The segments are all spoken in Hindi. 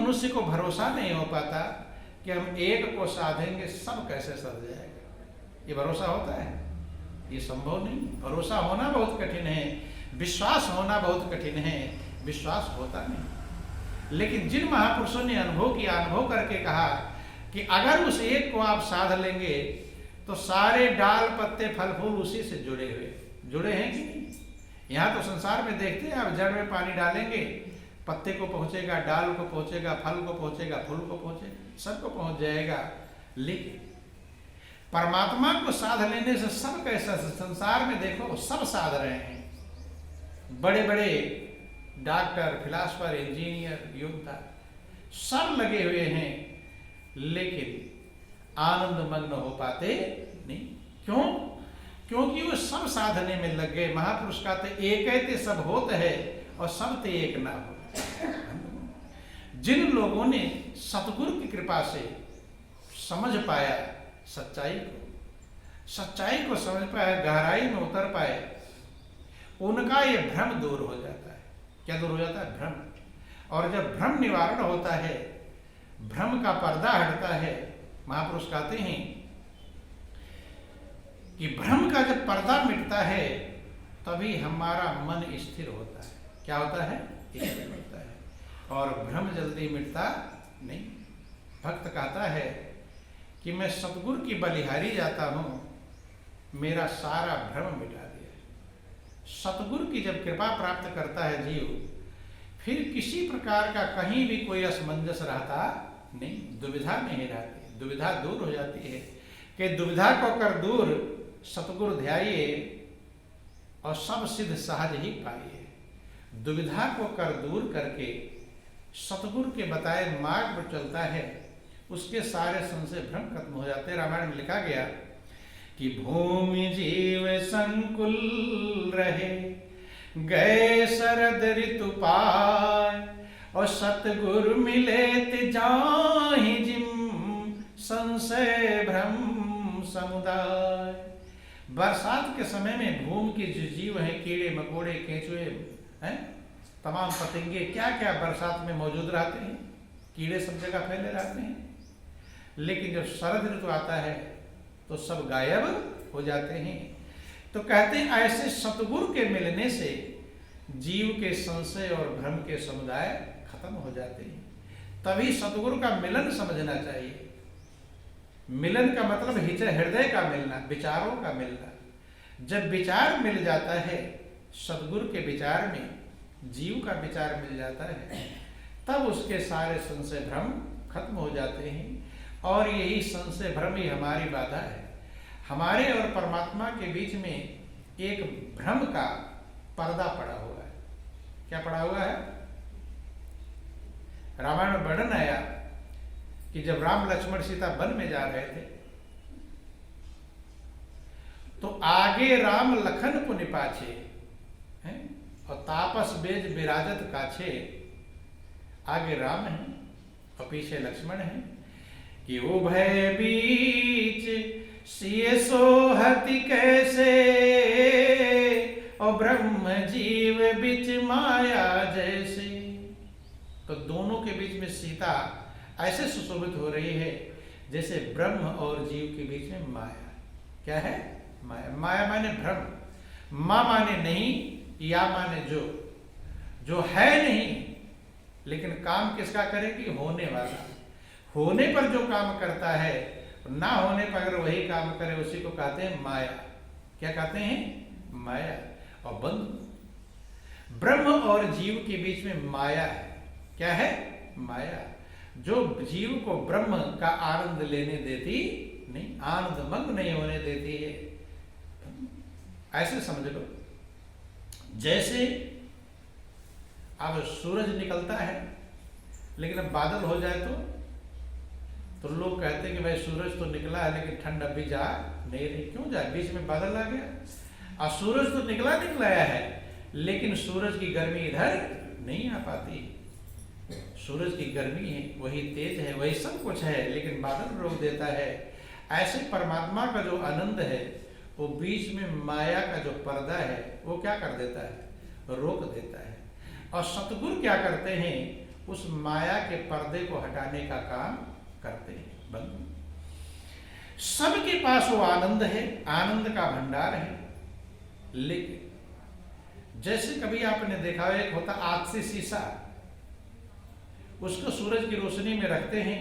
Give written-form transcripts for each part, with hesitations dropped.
मनुष्य को भरोसा नहीं हो पाता कि हम एक को साधेंगे सब कैसे सध जाएगा। ये भरोसा होता है? ये संभव नहीं। भरोसा होना बहुत कठिन है, विश्वास होना बहुत कठिन है, विश्वास होता नहीं। लेकिन जिन महापुरुषों ने अनुभव किया, अनुभव करके कहा कि अगर उस एक को आप साध लेंगे तो सारे डाल पत्ते फल फूल उसी से जुड़े हैं कि नहीं? यहाँ तो संसार में देखते हैं, आप जड़ में पानी डालेंगे, पत्ते को पहुंचेगा, डाल को पहुंचेगा, फल को पहुंचेगा, फूल को पहुंचेगा, सबको पहुंच जाएगा। लेकिन परमात्मा को साध लेने से सब कैसा, संसार में देखो सब साध रहे हैं, बड़े बड़े डॉक्टर, फिलासफर, इंजीनियर, योद्धा सब लगे हुए हैं, लेकिन आनंद मग्न हो पाते नहीं। क्यों? क्योंकि वो सब साधने में लग गए। महापुरुष कहते एक ते सब होत है और सब ते एक ना हो। जिन लोगों ने सतगुरु की कृपा से समझ पाया सच्चाई को समझ पाया, गहराई में उतर पाए, उनका ये भ्रम दूर हो जाता है। क्या दूर हो जाता है? भ्रम। और जब भ्रम निवारण होता है, भ्रम का पर्दा हटता है, महापुरुष कहते हैं कि भ्रम का जब पर्दा मिटता है तभी हमारा मन स्थिर होता है। क्या होता है? स्थिर होता है। और भ्रम जल्दी मिटता नहीं। भक्त कहता है कि मैं सतगुरु की बलिहारी जाता हूं, मेरा सारा भ्रम मिटा दिया। सतगुरु की जब कृपा प्राप्त करता है जीव, फिर किसी प्रकार का कहीं भी कोई असमंजस रहता नहीं, दुविधा नहीं रहती, दुविधा दूर हो जाती है कि दुविधा को कर दूर सतगुरु ध्याइए और सब सिद्ध सहज ही पाइए। दुविधा को कर दूर करके सतगुरु के बताए मार्ग पर चलता है, उसके सारे संशय भ्रम खत्म हो जाते हैं। रामायण में लिखा गया कि भूमि जीव संकुल रहे, गए शरद ऋतु पाय, और सतगुरु मिले ते जाहि जिम संशय भ्रम समुदाय। बरसात के समय में भूमि के जो जीव हैं, कीड़े मकोड़े, केंचुए हैं, तमाम पतंगे, क्या क्या बरसात में मौजूद रहते हैं, कीड़े सब जगह फैले रहते हैं। लेकिन जब शरद ऋतु आता है तो सब गायब हो जाते हैं। तो कहते हैं ऐसे सतगुरु के मिलने से जीव के संशय और भ्रम के समुदाय खत्म हो जाते हैं। तभी सतगुरु का मिलन समझना चाहिए। मिलन का मतलब हृदय का मिलना, विचारों का मिलना। जब विचार मिल जाता है, सतगुरु के विचार में जीव का विचार मिल जाता है, तब उसके सारे संशय भ्रम खत्म हो जाते हैं। और यही संशय भ्रम ही हमारी बाधा है। हमारे और परमात्मा के बीच में एक भ्रम का पर्दा पड़ा हुआ है। क्या पड़ा हुआ है? रामायण में वर्णन आया कि जब राम लक्ष्मण सीता वन में जा रहे थे तो आगे राम लखन पुनि पाछे हैं, और तापस बेज विराजत काछे। आगे राम है और पीछे लक्ष्मण है कि उभय बीच सिय सोहति कैसे, और ब्रह्म जीव बिच माया जैसे। तो दोनों के बीच में सीता ऐसे सुशोभित हो रही है जैसे ब्रह्म और जीव के बीच में माया। क्या है? माया। माया माने भ्रम। मां माने नहीं, या माने जो है नहीं, लेकिन काम किसका करेगी? होने वाला। होने पर जो काम करता है, ना होने पर अगर वही काम करे, उसी को कहते हैं माया। क्या कहते हैं? माया। और बंधु, ब्रह्म और जीव के बीच में माया है। क्या है? माया, जो जीव को ब्रह्म का आनंद लेने देती नहीं, आनंद मग्न नहीं होने देती है। ऐसे समझ लो, जैसे अब सूरज निकलता है, लेकिन अब बादल हो जाए तो लोग कहते हैं कि भाई सूरज तो निकला है लेकिन ठंड अभी जा नहीं रही। क्यों जाए? बीच में बादल आ गया। और सूरज तो निकलाया है, लेकिन सूरज की गर्मी इधर नहीं आ पाती। सूरज की गर्मी है, वही तेज है, वही सब कुछ है, लेकिन बादल रोक देता है। ऐसे परमात्मा का जो आनंद है, वो बीच में माया का जो पर्दा है, वो क्या कर देता है? रोक देता है। और सतगुरु क्या करते हैं? उस माया के पर्दे को हटाने का काम करते हैं बंधु। सबके पास वो आनंद है, आनंद का भंडार है, लेकिन जैसे कभी आपने देखा है, एक होता आग शीशा, उसको सूरज की रोशनी में रखते हैं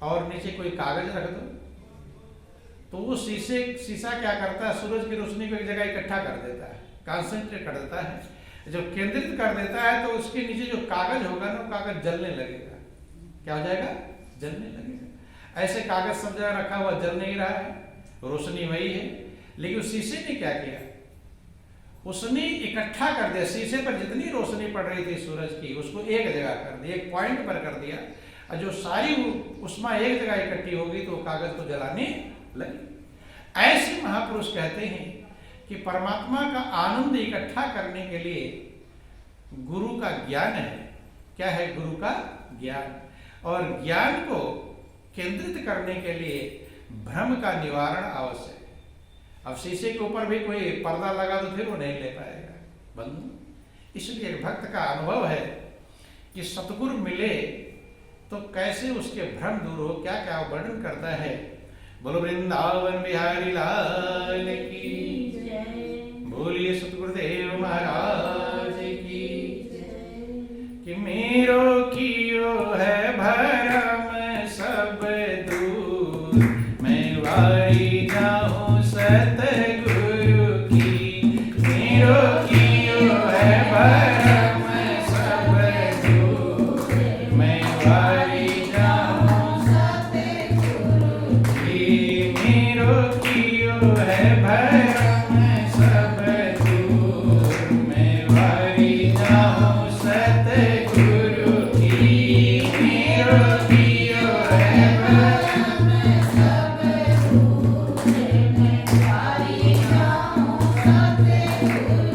और नीचे कोई कागज रख दो, तो वो शीशा क्या करता है, सूरज की रोशनी को एक जगह इकट्ठा कर देता है, कंसंट्रेट कर देता है। जब केंद्रित कर देता है तो उसके नीचे जो कागज होगा ना, वो कागज जलने लगेगा। क्या हो जाएगा? जलने लगेगा। ऐसे कागज सब जगह रखा हुआ जल नहीं रहा है, रोशनी वही है, लेकिन उस शीशे ने क्या किया, उसने इकट्ठा कर दिया। शीशे पर जितनी रोशनी पड़ रही थी सूरज की, उसको एक जगह कर दिया, एक पॉइंट पर कर दिया, और जो सारी उष्मा एक जगह इकट्ठी होगी तो कागज को जलाने लगी। ऐसे महापुरुष कहते हैं कि परमात्मा का आनंद इकट्ठा करने के लिए गुरु का ज्ञान है। क्या है? गुरु का ज्ञान। और ज्ञान को केंद्रित करने के लिए भ्रम का निवारण आवश्यक है। अब शीशे के ऊपर भी कोई पर्दा लगा तो फिर वो नहीं ले पाएगा बंधु। इसलिए भक्त का अनुभव है कि सतगुरु मिले तो कैसे उसके भ्रम दूर हो, क्या क्या वर्णन करता है। बोलो वृंदावन बिहारी लाल की, बोलिए सतगुरुदेव महाराज की। कि मेरो कियो है भरम सब दूर, मैं वारी जाऊं सतगुरु की। मेरो कियो है भरम सब दूर, मैं वारी जाऊं सतगुरु की। मेरो कियो है भरम सब दूर, मैं वारी जाऊं सतगुरु की। मेरो कियो है भरम सब दूर, मैं वारी जाऊं सतगुरु की।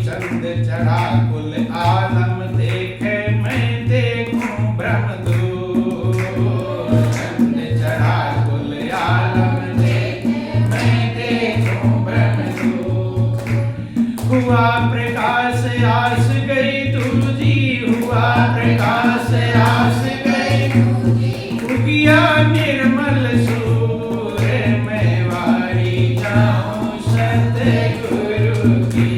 चंद चढ़ा कुल आलम देखे, मैं देखूं भ्रम दूर। चंद चढ़ा कुल आलम देखे, मैं देखूं भ्रम दूर। हुआ प्रकाश आस गई तुझी, हुआ प्रकाश आस गई तुझी। उगिया निर्मल सूर्य, मैं वारी जाऊं सतगुरु की।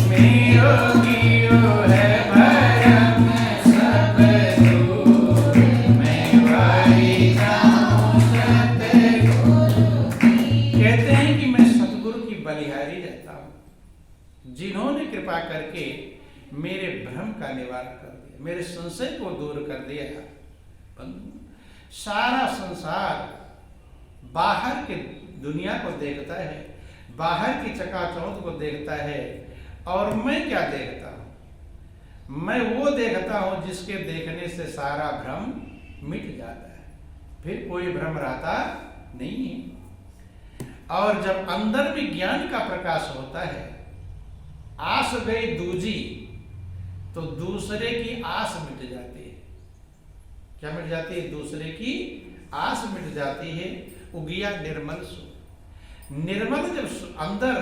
मेरो कियो है भरम सब दूर, मैं वारी जाऊं सतगुरु की। कहते हैं कि मैं सतगुरु की बलिहारी रहता हूं, जिन्होंने कृपा करके मेरे भ्रम का निवारण कर दिया, मेरे संशय को दूर कर दिया। सारा संसार बाहर की दुनिया को देखता है, बाहर की चकाचौंध को देखता है, और मैं क्या देखता हूं? मैं वो देखता हूं जिसके देखने से सारा भ्रम मिट जाता है, फिर कोई भ्रम रहता नहीं है। और जब अंदर में ज्ञान का प्रकाश होता है, आस गई दूजी, तो दूसरे की आस मिट जाती है। क्या मिट जाती है? दूसरे की आस मिट जाती है। उगिया निर्मल सु, निर्मल जब अंदर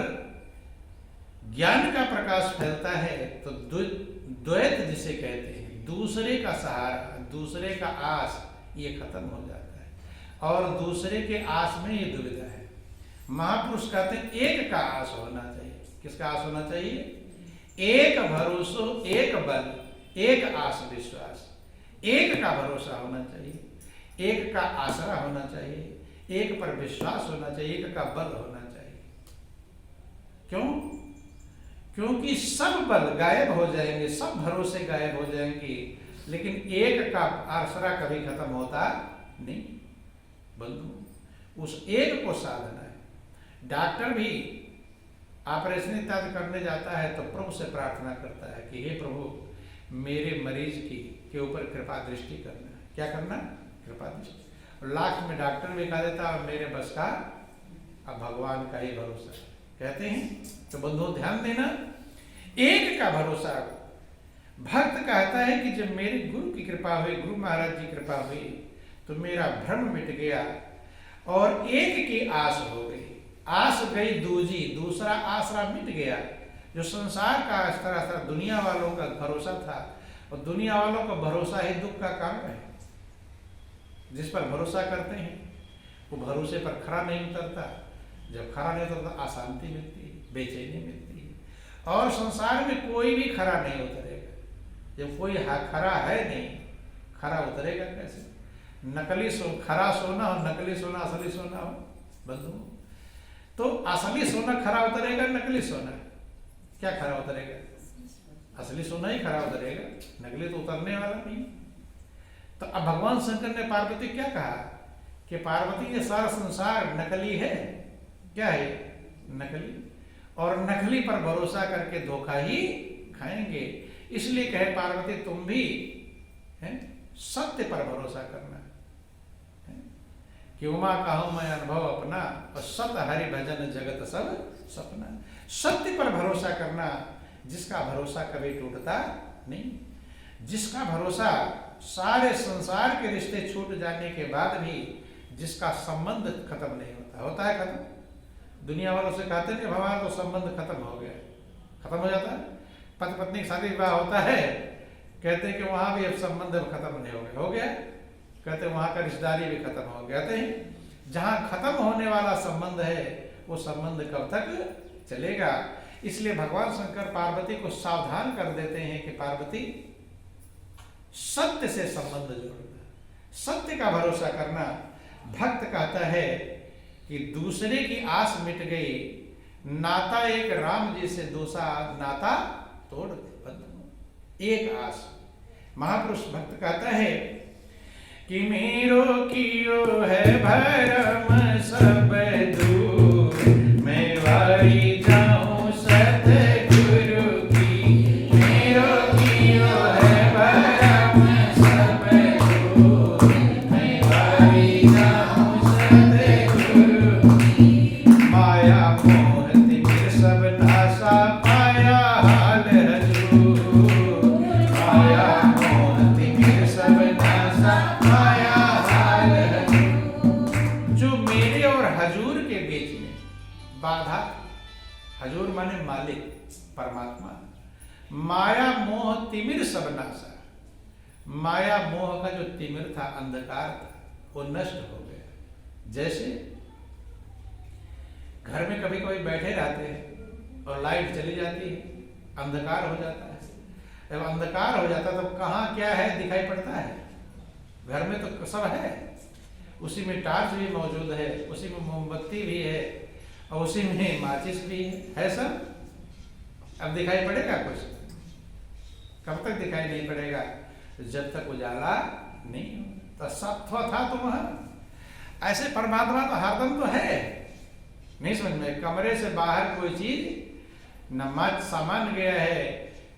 ज्ञान का प्रकाश फैलता है तो द्वैत जिसे कहते हैं, दूसरे का सहारा, दूसरे का आस, ये खत्म हो जाता है। और दूसरे के आस में ये दुविधा है। महापुरुष कहते हैं एक का आस होना चाहिए। किसका आस होना चाहिए? एक भरोसो, एक बल, एक आस विश्वास। एक का भरोसा होना चाहिए, एक का आसरा होना चाहिए, एक पर विश्वास होना चाहिए, एक का बल होना चाहिए। क्यों? क्योंकि सब बल गायब हो जाएंगे, सब भरोसे गायब हो जाएंगे, लेकिन एक का आसरा कभी खत्म होता नहीं बंधु। उस एक को साधना है। डॉक्टर भी ऑपरेशन इत्यादि करने जाता है तो प्रभु से प्रार्थना करता है कि हे प्रभु, मेरे मरीज के ऊपर कृपा दृष्टि करना है। क्या करना? कृपा दृष्टि। और लास्ट में डॉक्टर भी कह देता है मेरे बस का अब भगवान का ही भरोसा कहते हैं। तो बंधुओं ध्यान देना, एक का भरोसा। भक्त कहता है कि जब मेरे गुरु की कृपा हुई, गुरु महाराज जी कृपा हुई, तो मेरा भ्रम मिट गया और एक की आस हो गई। आस गई दूजी, दूसरा आसरा मिट गया, जो संसार का इस तरह दुनिया वालों का भरोसा था, और दुनिया वालों का भरोसा ही दुख का कारण है। जिस पर भरोसा करते हैं वो भरोसे पर खरा नहीं उतरता, जब खरा नहीं उतरता अशांति मिलती है, बेचैनी मिलती है। और संसार में कोई भी खरा नहीं उतरेगा, जब कोई खरा है नहीं, खरा उतरेगा कैसे? नकली खरा सोना हो, नकली सोना असली सोना हो बंधु, तो असली सोना खरा उतरेगा, नकली सोना क्या खरा उतरेगा? असली सोना ही खरा उतरेगा, नकली तो उतरने वाला नहीं। तो अब भगवान शंकर ने पार्वती क्या कहा कि पार्वती ये सारा संसार नकली है। क्या है? नकली। और नकली पर भरोसा करके धोखा ही खाएंगे। इसलिए कहे पार्वती तुम भी सत्य पर भरोसा करना कि उमा कहूं मैं अनुभव अपना, और सत हरि भजन जगत सब सपना। सत्य पर भरोसा करना, जिसका भरोसा कभी टूटता नहीं, जिसका भरोसा सारे संसार के रिश्ते छूट जाने के बाद भी जिसका संबंध खत्म नहीं होता। होता है खत्म? दुनिया वालों से कहते हैं कि हमारा तो संबंध खत्म हो गया, खत्म हो जाता है। पति पत्नी का शादी विवाह होता है, कहते हैं कि वहां भी अब संबंध खत्म नहीं हो गया, कहते हैं वहां का रिश्तेदारी भी खत्म हो गया। कहते हैं जहां खत्म होने वाला संबंध है वो संबंध कब तक चलेगा? इसलिए भगवान शंकर पार्वती को सावधान कर देते हैं कि पार्वती सत्य से संबंध जोड़ना, सत्य का भरोसा करना। भक्त कहता है कि दूसरे की आस मिट गई, नाता एक राम जी से दूसरा नाता तोड़ दे। एक आस। महापुरुष भक्त कहता है कि मेरो कियो है भरम सब दूर, मैं वारी जाऊं सतगुरु की। मेरो कियो है भरम सब दूर, मैं वारी जाऊं सतगुरु की। माया मोह तिमिर सब नासा, पाया हाल हजूर। माया मोह तिमिर सब नासा, पाया हाल हजूर। जो मेरे और हजूर के बीच में बाधा, हजूर माने मालिक परमात्मा, माया मोह तिमिर सब नासा। माया मोह का जो तिमिर था, अंधकार था, वो नष्ट हो गया। जैसे घर में कभी कभी बैठे रहते हैं और लाइट चली जाती है, अंधकार हो जाता है। जब अंधकार हो जाता है तब कहाँ क्या है दिखाई पड़ता है? घर में तो सब है, उसी में टार्च भी मौजूद है, उसी में मोमबत्ती भी है, और उसी में माचिस भी है सब। अब दिखाई पड़ेगा कुछ? कब तक दिखाई नहीं पड़ेगा? जब तक उजाला नहीं हो। तो सत्व था तो वहां। ऐसे परमात्मा तो हरदम तो है, नहीं समझ में? कमरे से बाहर कोई चीज न मच सामान गया है,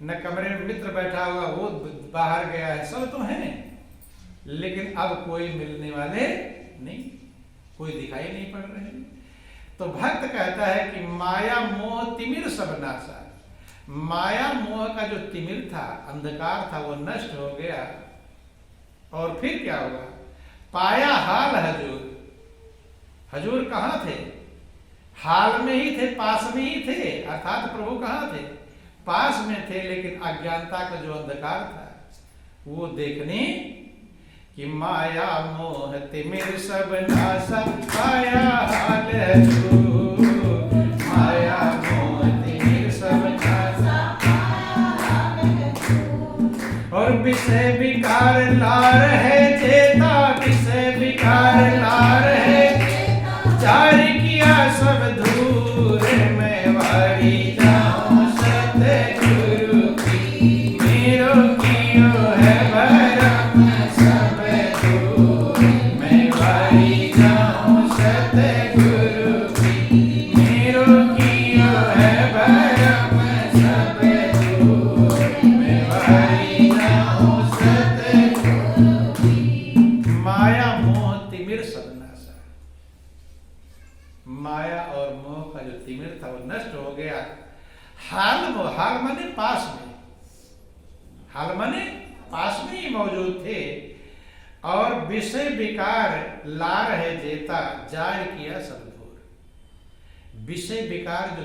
न कमरे में मित्र बैठा हुआ वो बाहर गया है, सब तो है, लेकिन अब कोई मिलने वाले नहीं, कोई दिखाई नहीं पड़ रहे। तो भक्त कहता है कि माया मोह तिमिर सब नासा। माया मोह का जो तिमिर था, अंधकार था, वो नष्ट हो गया। और फिर क्या हुआ? पाया हाल हजूर। हजूर कहाँ थे? हाल में ही थे, पास में ही थे। अर्थात प्रभु कहाँ थे? पास में थे, लेकिन अज्ञानता का जो अंधकार था वो देखने कि माया मोह तिमिर सब नासा, पाया हाल हजूर। माया मोह तिमिर सब नासा, और विषय विकार ला रहे चेता, विषय विकार ला रहे चार किया सब दूर, मैं वारी जाऊं सतगुरु की। मेरो कियो है भरम सब दूर, मैं वारी जाऊं सतगुरु की। मेरो कियो है भरम सब दूर, मैं वारी जाऊं सतगुरु की। माया मोह तिमिर सब नासा। माया और मोह का जो तिमिर था वो नष्ट हो गया। हाल माने पास में, हाल माने पास में ही मौजूद थे। और विषय विकार ला रहे जेता, जाय किया सब दूर। विषय विकार जो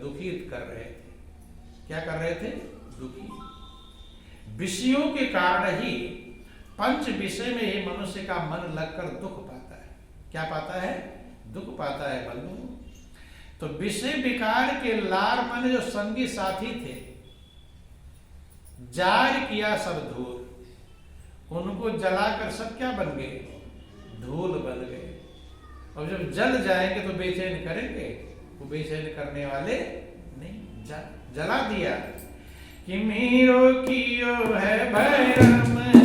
दुखित कर रहे थे, क्या कर रहे थे? दुखी। विषयों के कारण ही पंच विषय में ही मनुष्य का मन लगकर दुख पाता है। क्या पाता है? दुख पाता है बंधु। तो विषय विकार के लार मन जो संगी साथी थे, जार किया सब धूल, उनको जलाकर सब क्या बन गए? धूल बन गए। और जब जल जाएंगे तो बेचैन करेंगे? वो बेचैन करने वाले नहीं, जला दिया कि मीरो कियो है भैरम